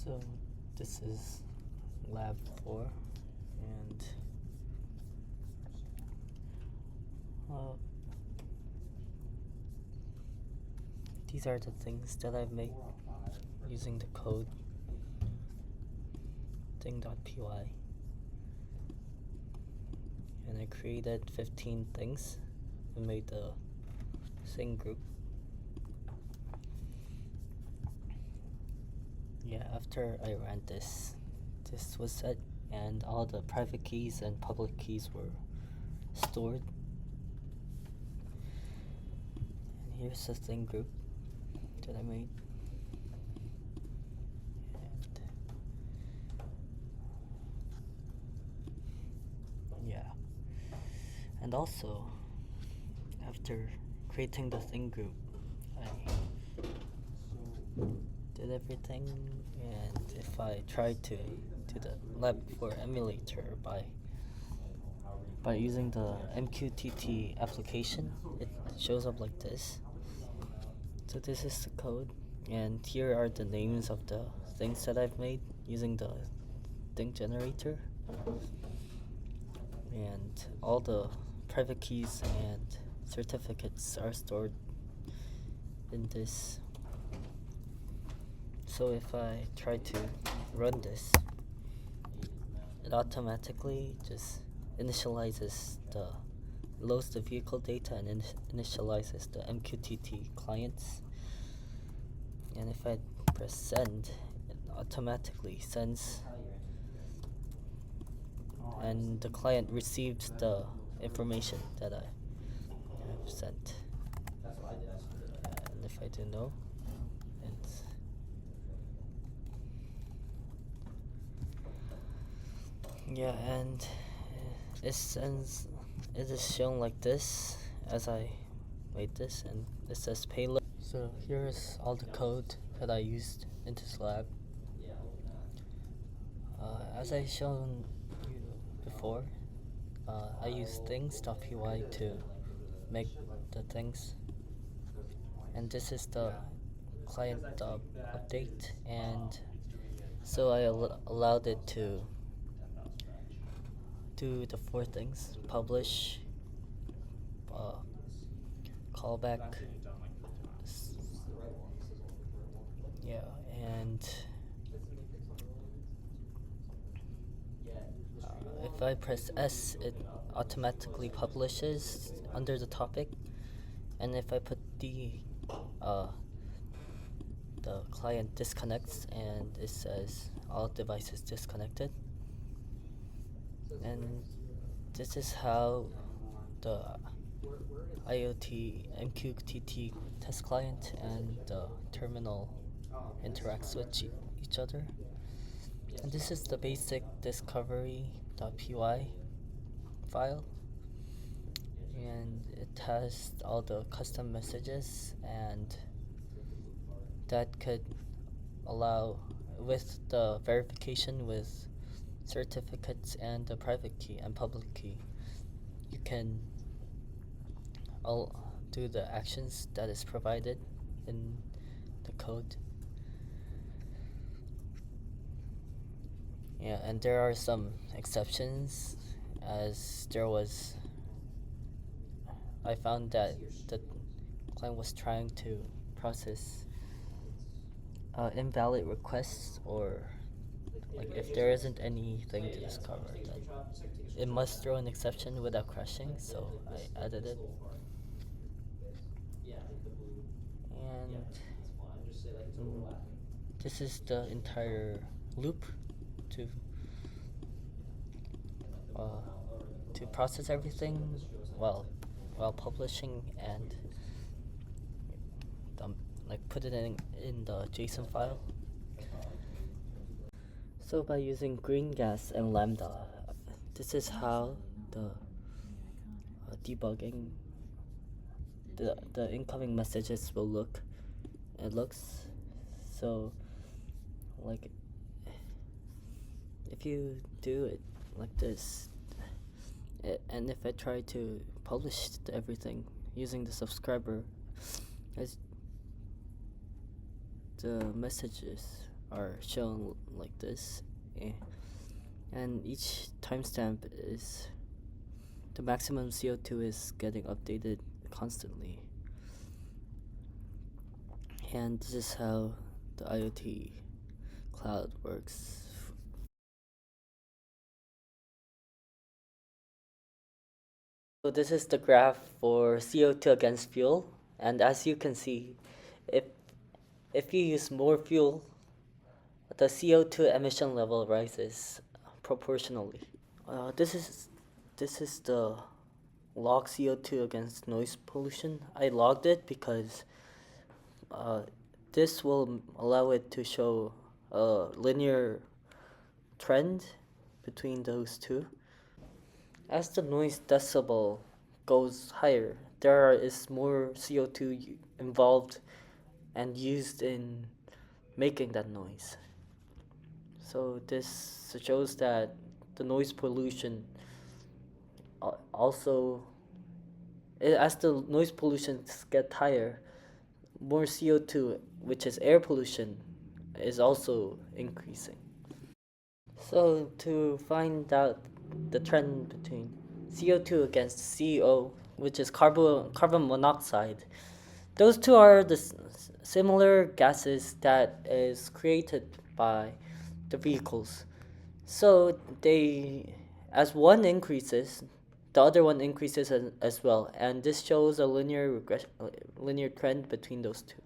So this is lab 4, and these are the things that I've made using the code thing.py, and I created 15 things and made the thing group. Yeah, after I ran this was set, and all the private keys and public keys were stored. And here's the thing group that I made. And yeah. And also, after creating the thing group, I did everything, and if I try to do the lab 4 emulator by using the MQTT application, it shows up like this. So this is the code, and here are the names of the things that I've made using the thing generator, and all the private keys and certificates are stored in this. So if I try to run this, it automatically just loads the vehicle data and initializes the MQTT clients. And if I press send, it automatically sends, and the client receives the information that I have sent. And if I do no, and it is shown like this as I made this, and it says payload. So here's all the code that I used in this lab. As I shown you before, I used things.py to make the things, and this is the client update, and so I allowed it to do the 4 things: publish, callback, and if I press S, it automatically publishes under the topic, and if I put the client disconnects, and it says all devices disconnected. And this is how the IoT MQTT test client and the terminal interacts with each other. And this is the basic discovery.py file, and it has all the custom messages, and that could allow, with the verification with certificates and the private key and public key, you can do the actions that is provided in the code. Yeah, and there are some exceptions, as I found that the client was trying to process invalid requests, or like if there isn't anything to discover, then it must throw an exception without crashing, so I added it. And this is the entire loop to process everything while publishing, and put it in the JSON file. So by using GreenGas and Lambda, this is how the debugging the incoming messages will look. It looks so like if you do it like this, and if I try to publish everything using the subscriber, as the messages are shown like this, and each timestamp is the maximum CO2 is getting updated constantly. And this is how the IoT cloud works. So this is the graph for CO2 against fuel, and as you can see, if if you use more fuel, the CO2 emission level rises proportionally. This is the log CO2 against noise pollution. I logged it because this will allow it to show a linear trend between those two. As the noise decibel goes higher, there is more CO2 involved and used in making that noise. So this shows that the noise pollution also, as the noise pollution get higher, more CO2, which is air pollution, is also increasing. So to find out the trend between CO2 against CO, which is carbon monoxide, those two are the similar gases that is created by the vehicles. So they, as one increases, the other one increases as well, and this shows a linear trend between those two.